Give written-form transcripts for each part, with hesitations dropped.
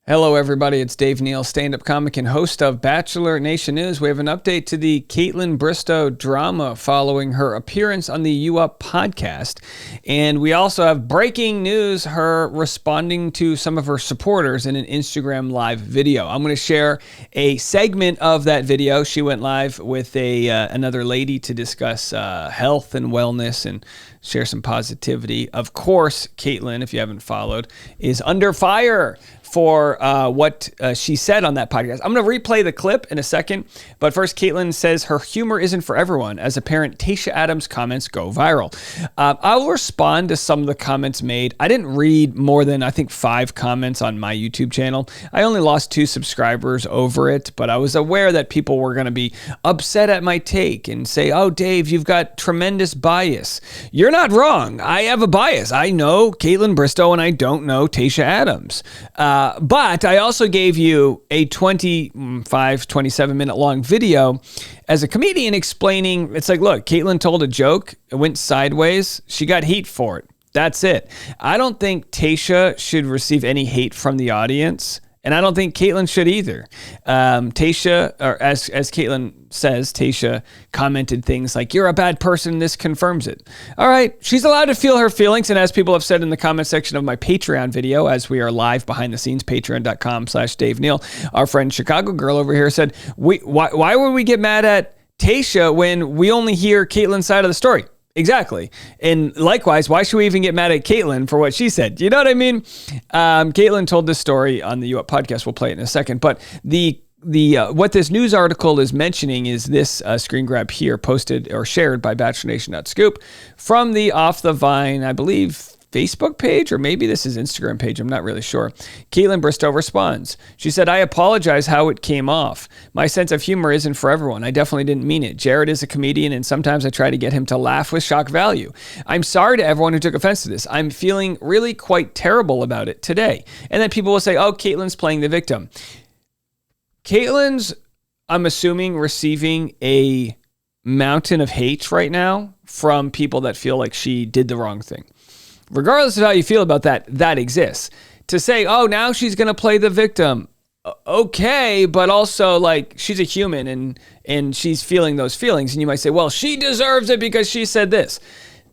Hello, everybody. It's Dave Neal, stand-up comic and host of Bachelor Nation News. We have an update to the Kaitlyn Bristowe drama following her appearance on the U Up podcast. And we also have breaking news, her responding to some of her supporters in an Instagram live video. I'm going to share a segment of that video. She went live with another lady to discuss health and wellness and share some positivity. Of course, Kaitlyn, if you haven't followed, is under fire for what she said on that podcast. I'm going to replay the clip in a second, but first, Kaitlyn says her humor isn't for everyone as apparent Tayshia Adams' comments go viral. I'll respond to some of the comments made. I didn't read more than, I think, 5 comments on my YouTube channel. I only lost 2 subscribers over it, but I was aware that people were going to be upset at my take and say, oh, Dave, you've got tremendous bias. You're not wrong. I have a bias. I know Kaitlyn Bristowe and I don't know Tayshia Adams. But I also gave you a 27 minute long video as a comedian explaining, it's like, look, Kaitlyn told a joke, it went sideways, she got heat for it. That's it. I don't think Tayshia should receive any hate from the audience, and I don't think Kaitlyn should either. Tayshia, or as Kaitlyn says, Tayshia commented things like, you're a bad person, this confirms it. All right, she's allowed to feel her feelings, and as people have said in the comment section of my Patreon video, as we are live behind the scenes, patreon.com/Dave Neal, our friend Chicago Girl over here said, why would we get mad at Tayshia when we only hear Kaitlyn's side of the story? Exactly. And likewise, why should we even get mad at Kaitlyn for what she said? You know what I mean? Kaitlyn told this story on the U Up podcast. We'll play it in a second. But the what this news article is mentioning is this screen grab here, posted or shared by BachelorNation.scoop from the Off the Vine, I believe, Facebook page, or maybe this is Instagram page. I'm not really sure. Kaitlyn Bristowe responds. She said, I apologize how it came off. My sense of humor isn't for everyone. I definitely didn't mean it. Jared is a comedian, and sometimes I try to get him to laugh with shock value. I'm sorry to everyone who took offense to this. I'm feeling really quite terrible about it today. And then people will say, oh, Kaitlyn's playing the victim. Kaitlyn's, I'm assuming, receiving a mountain of hate right now from people that feel like she did the wrong thing. Regardless of how you feel about that, that exists. To say, oh, now she's going to play the victim. Okay, but also, like, she's a human and she's feeling those feelings. And you might say, well, she deserves it because she said this.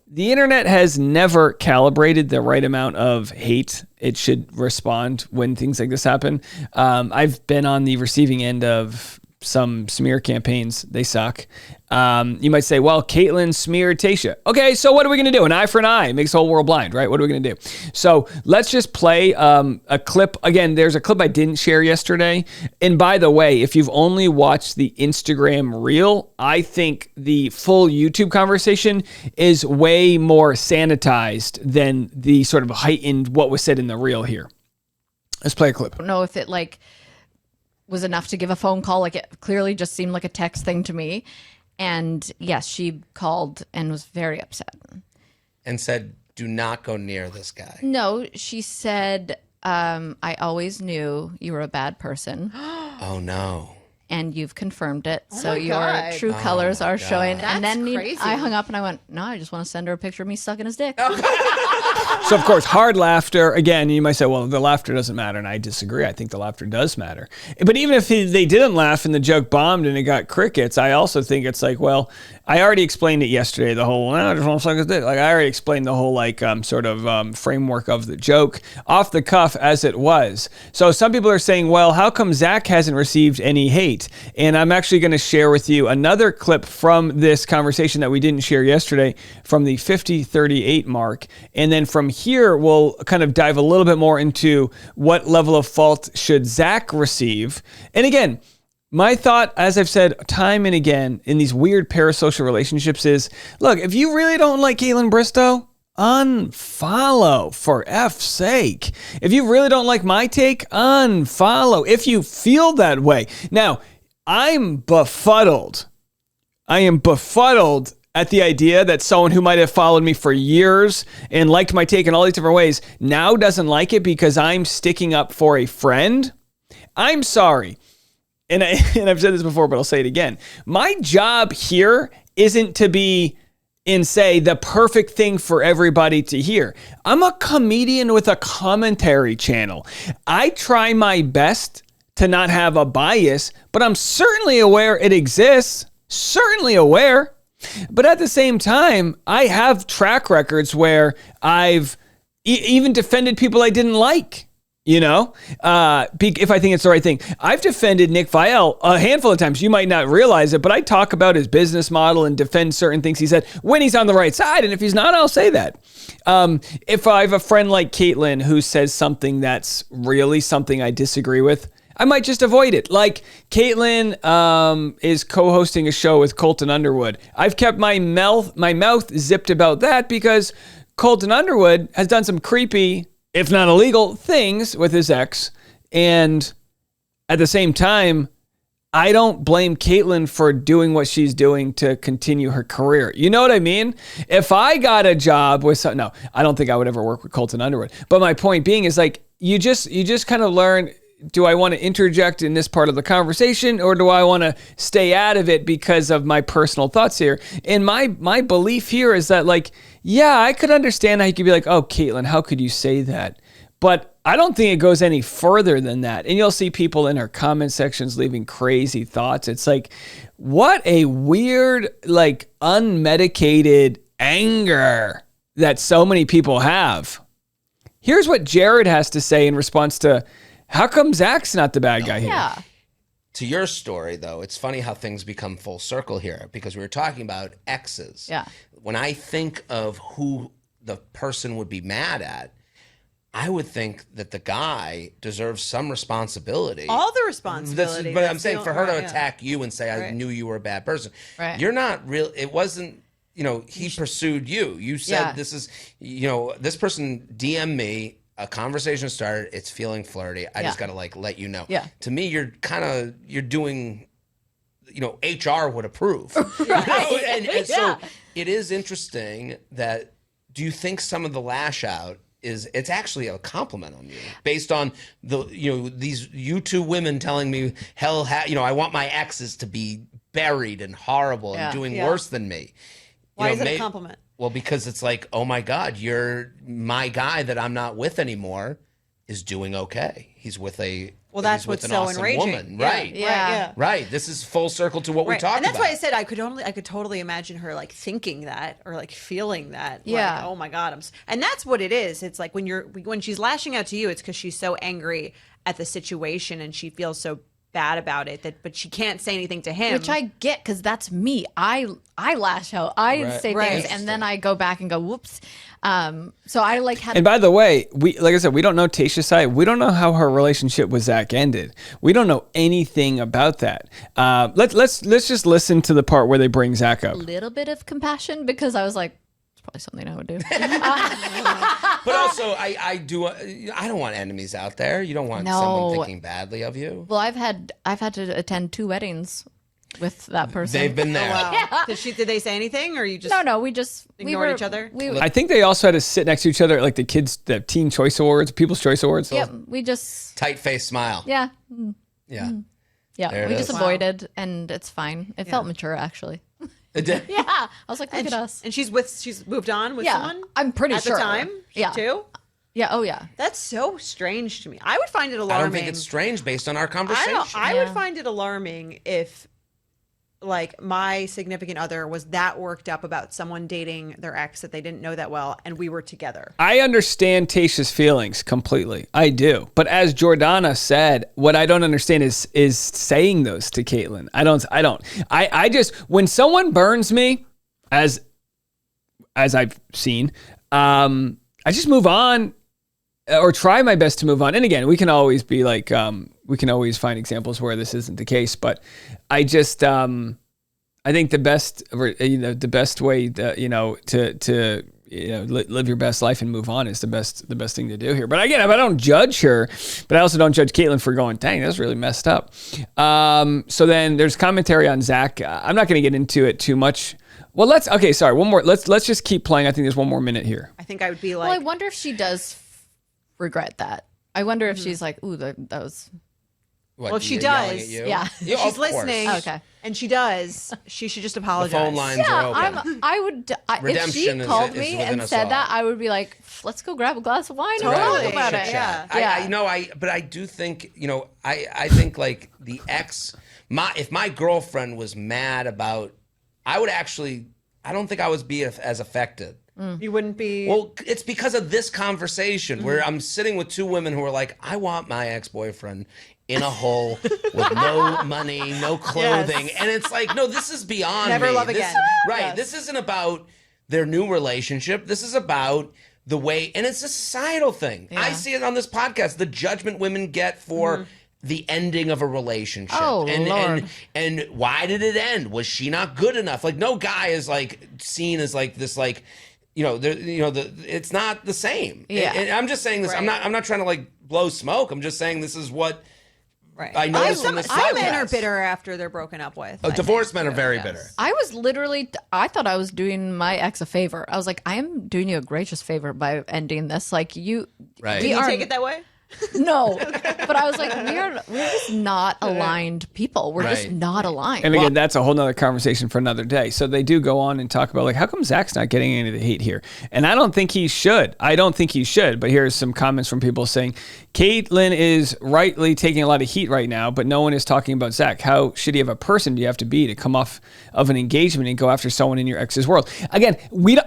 The internet has never calibrated the right amount of hate it should respond when things like this happen. I've been on the receiving end of some smear campaigns. They suck. You might say, well, Kaitlyn smeared Tayshia. Okay, so what are we going to do? An eye for an eye makes the whole world blind, right? What are we going to do? So let's just play a clip. Again, there's a clip I didn't share yesterday. And by the way, if you've only watched the Instagram reel, I think the full YouTube conversation is way more sanitized than the sort of heightened what was said in the reel here. Let's play a clip. I don't know if it was enough to give a phone call. Like, it clearly just seemed like a text thing to me. And yes, she called and was very upset. And said, do not go near this guy. No, she said, I always knew you were a bad person. Oh, no. And you've confirmed it. Oh so my your God. true colors are showing. That's and then crazy. I hung up and I went, no, I just want to send her a picture of me sucking his dick. So, of course, hard laughter. Again, you might say, well, the laughter doesn't matter. And I disagree. I think the laughter does matter. But even if they didn't laugh and the joke bombed and it got crickets, I also think it's like, well, I already explained it yesterday, the whole, I just want to suck his dick. Like, I already explained the whole, framework of the joke off the cuff as it was. So some people are saying, well, how come Zac hasn't received any hate? And I'm actually going to share with you another clip from this conversation that we didn't share yesterday from the 50:38 mark. And then from here, we'll kind of dive a little bit more into what level of fault should Zac receive. And again, my thought, as I've said time and again in these weird parasocial relationships is, look, if you really don't like Kaitlyn Bristowe, unfollow, for F's sake. If you really don't like my take, unfollow if you feel that way. Now, I'm befuddled. I am befuddled at the idea that someone who might have followed me for years and liked my take in all these different ways now doesn't like it because I'm sticking up for a friend. I'm sorry. And I've said this before, but I'll say it again. My job here isn't to be and say the perfect thing for everybody to hear. I'm a comedian with a commentary channel. I try my best to not have a bias, but I'm certainly aware it exists. Certainly aware. But at the same time, I have track records where I've even defended people I didn't like. If I think it's the right thing. I've defended Nick Viall a handful of times. You might not realize it, but I talk about his business model and defend certain things he said when he's on the right side. And if he's not, I'll say that. If I have a friend like Caitlyn who says something that's really something I disagree with, I might just avoid it. Like Caitlyn is co-hosting a show with Colton Underwood. I've kept my mouth zipped about that because Colton Underwood has done some creepy, if not illegal, things with his ex. And at the same time, I don't blame Caitlyn for doing what she's doing to continue her career. You know what I mean? If I got a job with no, I don't think I would ever work with Colton Underwood. But my point being is like, you just kind of learn, do I want to interject in this part of the conversation or do I want to stay out of it because of my personal thoughts here? And my belief here is that like, yeah, I could understand how you could be like, oh, Caitlyn, how could you say that? But I don't think it goes any further than that. And you'll see people in her comment sections leaving crazy thoughts. It's like, what a weird, like unmedicated anger that so many people have. Here's what Jared has to say in response to, how come Zac's not the bad guy here? Yeah. To your story, though, it's funny how things become full circle here because we were talking about exes. Yeah. When I think of who the person would be mad at, I would think that the guy deserves some responsibility. All the responsibility. But I'm saying for her to attack you and say, I knew you were a bad person. Right. You're not real. It wasn't, he pursued you. You said this is, this person DM'd me. A conversation started. It's feeling flirty. I just got to let you know. Yeah. To me, you're doing, HR would approve. Right. And so it is interesting that, do you think some of the lash out it's actually a compliment on you based on these you two women telling me I want my exes to be buried and horrible and doing worse than me. Why is it a compliment? Well, because it's like, oh my God, you're my guy that I'm not with anymore is doing okay. He's with that's what's so awesome enraging. Woman. Right. Yeah. Right. This is full circle to what we talked about. And that's why I said I could totally imagine her like thinking that or like feeling that. Yeah. Like, oh my God. And that's what it is. It's like when she's lashing out to you, it's because she's so angry at the situation and she feels so bad about it but she can't say anything to him, which I get because that's me. I lash out, I say things, and then I go back and go whoops. So I had. And by the way, like I said, we don't know Tayshia's side. We don't know how her relationship with Zac ended. We don't know anything about that. Let's just listen to the part where they bring Zac up. A little bit of compassion because I was like, it's probably something I would do. But also, I don't want enemies out there. You don't want someone thinking badly of you. Well, I've had to attend 2 weddings with that person. They've been there. Oh, wow. Yeah. Did they say anything or you just No, we just ignored each other? I think they also had to sit next to each other like the Teen Choice Awards, People's Choice Awards. Yeah, we just Tight face smile. Yeah. Yeah. Yeah, There it we is. just avoided, and it's fine. It felt mature, actually. Yeah. Yeah, I was like, look at us. And she's moved on with someone? I'm pretty at sure. the time? Yeah. Too? Yeah, oh yeah. That's so strange to me. I would find it alarming. I don't think it's strange based on our conversation. I would find it alarming if like my significant other was that worked up about someone dating their ex that they didn't know that well and we were together. I understand Tayshia's feelings completely. I do. But as Jordana said, what I don't understand is saying those to Caitlyn. I just, when someone burns me, as I've seen, I just move on or try my best to move on. And again, we can always be like, we can always find examples where this isn't the case, but I just, I think the best way to live your best life and move on is the best thing to do here. But again, I don't judge her, but I also don't judge Caitlyn for going, dang, that's really messed up. So then there's commentary on Zac. I'm not going to get into it too much. Well, one more. Let's just keep playing. I think there's one more minute here. I think I would be like, well, I wonder if she does regret that. I wonder if she's like, ooh, that was. What, Well, if she yelling does, at you? yeah. If she's of course. listening, Okay. and she does, she should just The apologize. phone lines are Yeah, open. I would. If Redemption she is- called is me within and us said all. that, I would be like, "Let's go grab a glass of wine and Totally. talk about Chit it." chat. Yeah. But I do think, I think like the ex, if my girlfriend was mad about, I don't think I would be as affected. You wouldn't be. Well, it's because of this conversation where I'm sitting with two women who are like, I want my ex-boyfriend in a hole with no money, no clothing. Yes. And it's like, no, this is beyond Never me. love This- again. Right. Yes. This isn't about their new relationship. This is about the way, and it's a societal thing. I Yeah. see it on this podcast, the judgment women get for the ending of a relationship. Oh, and, Lord. and why did it end? Was she not good enough? Like, no guy is like seen as like this, like, it's not the same. Yeah. And I'm just saying this. Right. I'm not trying to like blow smoke. I'm just saying this is what right. I noticed in this Some men are podcast. bitter after they're broken up with. I Divorced think. men are very Yes. bitter. I was literally, I thought I was doing my ex a favor. I was like, I am doing you a gracious favor by ending this. Like you, Right. Do we you are take it that way? no, but I was like, we're just not aligned people. We're just Right. not aligned. And again, that's a whole nother conversation for another day. So they do go on and talk about like, how come Zach's not getting any of the hate here? And I don't think he should. But here's some comments from people saying, Caitlyn is rightly taking a lot of heat right now, but no one is talking about Zach. How shitty of a person do you have to be to come off of an engagement and go after someone in your ex's world? Again,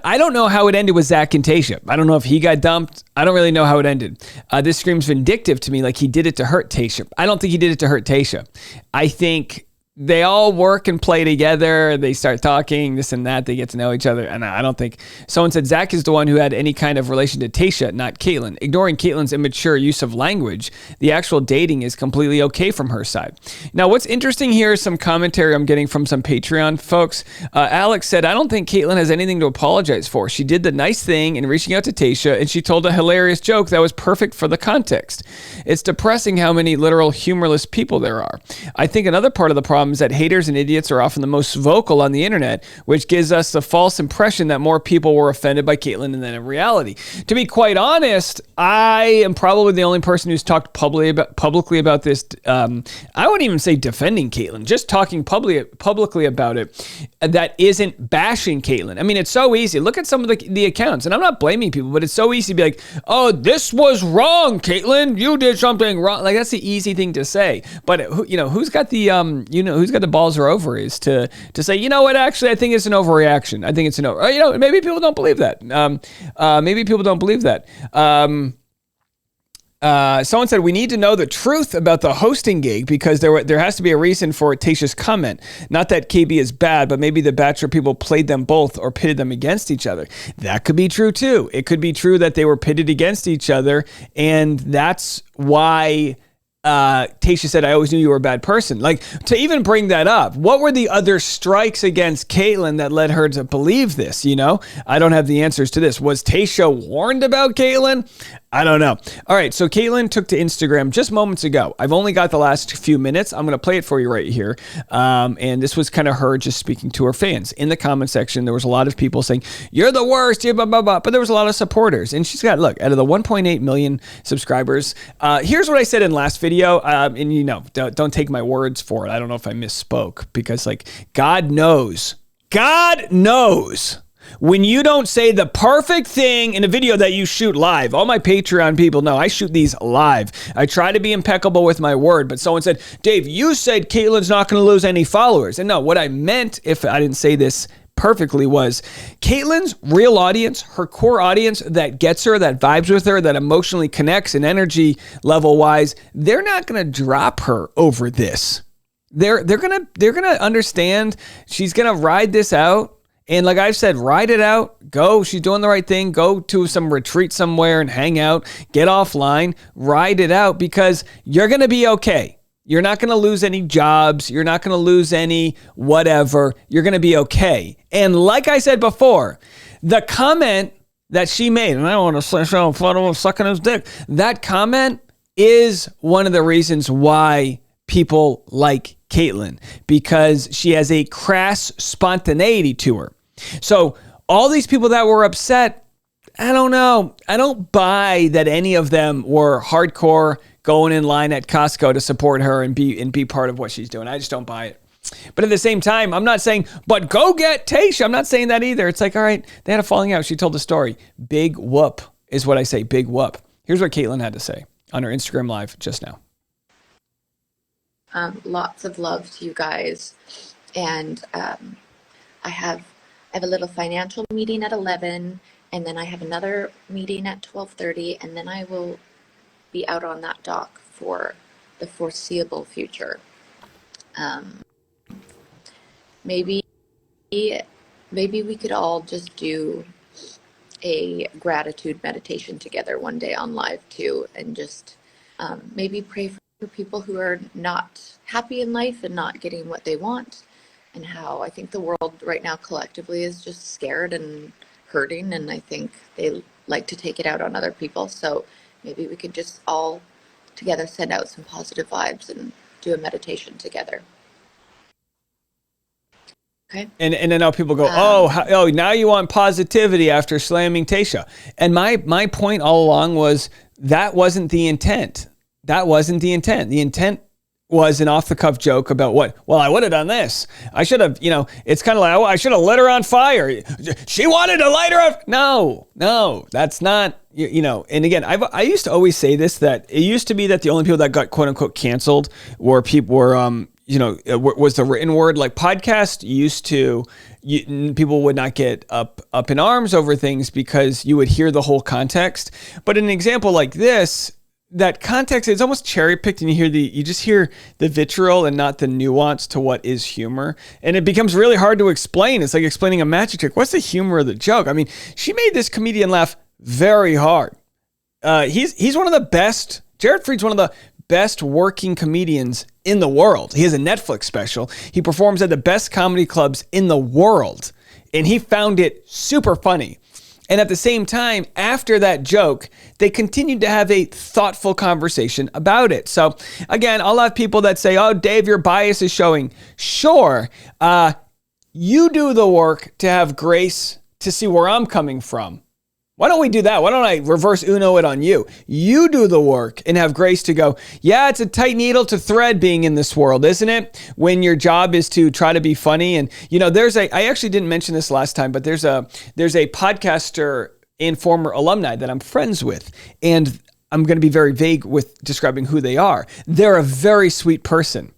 I don't know how it ended with Zac and Tayshia. I don't know if he got dumped. I don't really know how it ended. This screams vindictive to me, like he did it to hurt Tayshia. I don't think he did it to hurt Tayshia. I think they all work and play together. They start talking, this and that. They get to know each other. And I don't think... Someone said Zach is the one who had any kind of relation to Tayshia, not Caitlyn. Ignoring Caitlyn's immature use of language, the actual dating is completely okay from her side. Now, what's interesting here is some commentary I'm getting from some Patreon folks. Alex said, I don't think Caitlyn has anything to apologize for. She did the nice thing in reaching out to Tayshia, and she told a hilarious joke that was perfect for the context. It's depressing how many literal humorless people there are. I think another part of the problem is that haters and idiots are often the most vocal on the internet, which gives us the false impression that more people were offended by Caitlyn than in reality. To be quite honest, I am probably the only person who's talked publicly about this. I wouldn't even say defending Caitlyn, just talking publicly about it that isn't bashing Caitlyn. I mean, it's so easy. Look at some of the accounts, and I'm not blaming people, but it's so easy to be like, oh, this was wrong, Caitlyn. You did something wrong. Like, that's the easy thing to say. But, who's got the, who's got the balls or ovaries to say, you know what, actually, I think it's an overreaction. I think it's maybe people don't believe that. Someone said, we need to know the truth about the hosting gig because there has to be a reason for Tayshia's comment. Not that KB is bad, but maybe the Bachelor people played them both or pitted them against each other. That could be true too. It could be true that they were pitted against each other, and that's why Tayshia said, I always knew you were a bad person. Like, to even bring that up, what were the other strikes against Caitlyn that led her to believe this? I don't have the answers to this. Was Tayshia warned about Caitlyn? I don't know. All right, so Caitlyn took to Instagram just moments ago. I've only got the last few minutes. I'm going to play it for you right here. And this was kind of her just speaking to her fans. In the comment section, there was a lot of people saying, you're the worst, blah, blah, blah. But there was a lot of supporters. And she's got, look, out of the 1.8 million subscribers, here's what I said in last video. And don't take my words for it. I don't know if I misspoke because, like, God knows when you don't say the perfect thing in a video that you shoot live. All my Patreon people know I shoot these live. I try to be impeccable with my word, but someone said, Dave, you said Caitlyn's not going to lose any followers. And no, what I meant, if I didn't say this perfectly, was Caitlyn's real audience, her core audience that gets her, that vibes with her, that emotionally connects and energy level wise, they're not going to drop her over this. They're gonna understand she's gonna ride this out. And like I've said, ride it out, go, she's doing the right thing, go to some retreat somewhere and hang out, get offline, ride it out because you're going to be okay. You're not going to lose any jobs. You're not going to lose any whatever. You're going to be okay. And like I said before, the comment that she made, and I don't want to show a photo of sucking his dick, that comment is one of the reasons why people like Caitlyn, because she has a crass spontaneity to her. So all these people that were upset, I don't know. I don't buy that any of them were hardcore going in line at Costco to support her and be part of what she's doing. I just don't buy it. But at the same time, I'm not saying, but go get Tayshia. I'm not saying that either. It's like, all right, they had a falling out. She told the story. Big whoop is what I say. Big whoop. Here's what Caitlyn had to say on her Instagram Live just now. Lots of love to you guys. And I have a little financial meeting at 11, and then I have another meeting at 12:30, and then I will be out on that dock for the foreseeable future. Maybe we could all just do a gratitude meditation together one day on live too, and just maybe pray for people who are not happy in life and not getting what they want, and how I think the world right now collectively is just scared and hurting, and I think they like to take it out on other people. So maybe we could just all together send out some positive vibes and do a meditation together. Okay. And then now people go, oh, now you want positivity after slamming Tayshia. And my point all along was that wasn't the intent. That wasn't the intent. The intent was an off-the-cuff joke about what? Well, I would have done this. I should have, it's kind of like, oh, I should have lit her on fire. She wanted to light her up. No, that's not, And again, I used to always say this, that it used to be that the only people that got quote-unquote canceled were people were, was the written word. Like podcast used to, people would not get up in arms over things because you would hear the whole context. But in an example like this, that context is almost cherry picked, and you just hear the vitriol and not the nuance to what is humor. And it becomes really hard to explain. It's like explaining a magic trick. What's the humor of the joke? I mean, she made this comedian laugh very hard. He's one of the best. Jared Freid's one of the best working comedians in the world. He has a Netflix special. He performs at the best comedy clubs in the world, and he found it super funny. And at the same time, after that joke, they continued to have a thoughtful conversation about it. So again, I'll have people that say, oh, Dave, your bias is showing. Sure, you do the work to have grace to see where I'm coming from. Why don't we do that? Why don't I reverse Uno it on you? You do the work and have grace to go, yeah, it's a tight needle to thread being in this world, isn't it? When your job is to try to be funny. And, I actually didn't mention this last time, but there's a podcaster and former alumni that I'm friends with. And I'm going to be very vague with describing who they are. They're a very sweet person.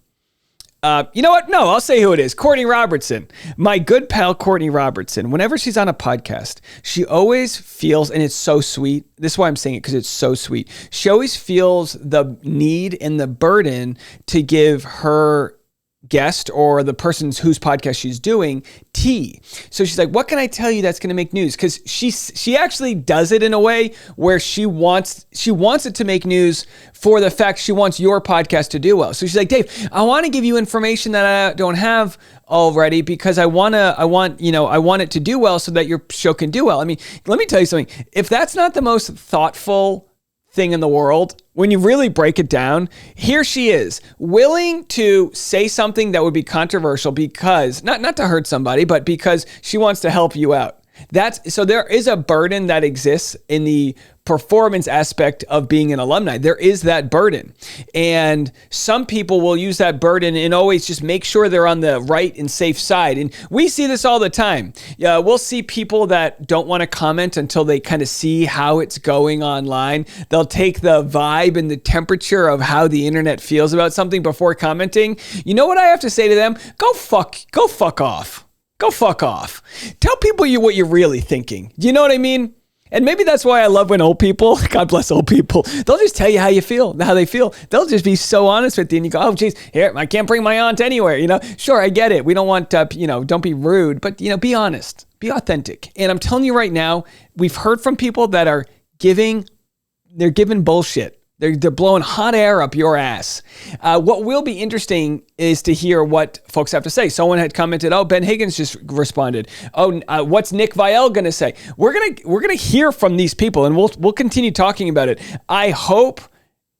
You know what? No, I'll say who it is. Courtney Robertson. My good pal, Courtney Robertson. Whenever she's on a podcast, she always feels, and it's so sweet. This is why I'm saying it, because it's so sweet. She always feels the need and the burden to give her guest or the person whose podcast she's doing tea. So she's like, what can I tell you that's going to make news? Because she actually does it in a way where she wants it to make news for the fact she wants your podcast to do well. So she's like, Dave, I want to give you information that I don't have already because I want it to do well so that your show can do well. I mean, let me tell you something. If that's not the most thoughtful thing in the world, when you really break it down, here she is, willing to say something that would be controversial because, not to hurt somebody, but because she wants to help you out. So there is a burden that exists in the performance aspect of being an alumni. There is that burden. And some people will use that burden and always just make sure they're on the right and safe side. And we see this all the time. We'll see people that don't want to comment until they kind of see how it's going online. They'll take the vibe and the temperature of how the internet feels about something before commenting. You know what I have to say to them? Go fuck off. Go fuck off. Tell people what you're really thinking. Do you know what I mean? And maybe that's why I love when old people, God bless old people, they'll just tell you how they feel. They'll just be so honest with you. And you go, oh, geez, here, I can't bring my aunt anywhere. Sure, I get it. We don't want, don't be rude, but, be honest, be authentic. And I'm telling you right now, we've heard from people that are giving bullshit. They're blowing hot air up your ass. What will be interesting is to hear what folks have to say. Someone had commented, "Oh, Ben Higgins just responded. Oh, what's Nick Viall going to say?" We're gonna hear from these people, and we'll continue talking about it. I hope,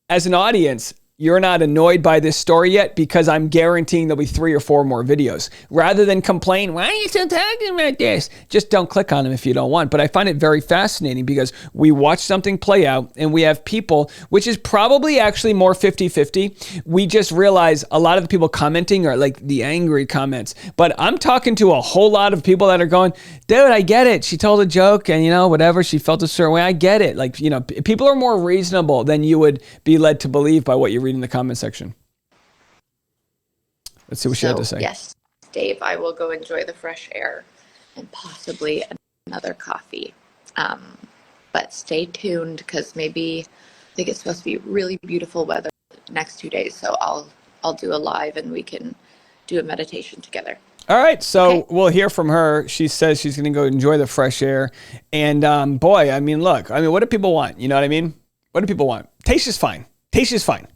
as an audience, you're not annoyed by this story yet because I'm guaranteeing there'll be 3 or 4 more videos. Rather than complain, why are you still talking about this? Just don't click on them if you don't want. But I find it very fascinating because we watch something play out and we have people, which is probably actually more 50-50. We just realize a lot of the people commenting are like the angry comments. But I'm talking to a whole lot of people that are going, dude, I get it. She told a joke and, whatever, she felt a certain way. I get it. Like, people are more reasonable than you would be led to believe by what you read in the comment section. Let's see what she had to say. Yes, Dave, I will go enjoy the fresh air and possibly another coffee. But stay tuned because maybe I think it's supposed to be really beautiful weather the next 2 days. So I'll do a live and we can do a meditation together. All right, so We'll hear from her. She says she's going to go enjoy the fresh air. And boy, look, what do people want? You know what I mean? What do people want? Tayshia's fine. Tayshia's fine.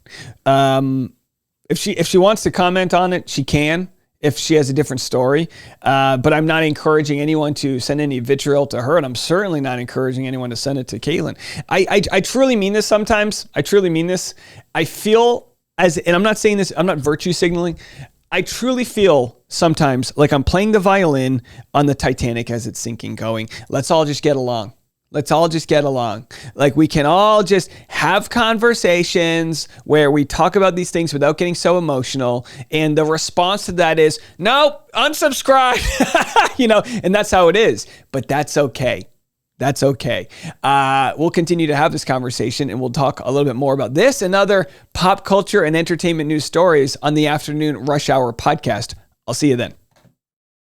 If she wants to comment on it, she can. If she has a different story, but I'm not encouraging anyone to send any vitriol to her, and I'm certainly not encouraging anyone to send it to Caitlyn. I truly mean this sometimes. I truly mean this. I feel and I'm not saying this, I'm not virtue signaling. I truly feel sometimes like I'm playing the violin on the Titanic as it's sinking, going, let's all just get along. Let's all just get along. Like we can all just have conversations where we talk about these things without getting so emotional. And the response to that is, nope, unsubscribe, and that's how it is. But that's okay. That's okay. We'll continue to have this conversation and we'll talk a little bit more about this and other pop culture and entertainment news stories on the Afternoon Rush Hour podcast. I'll see you then.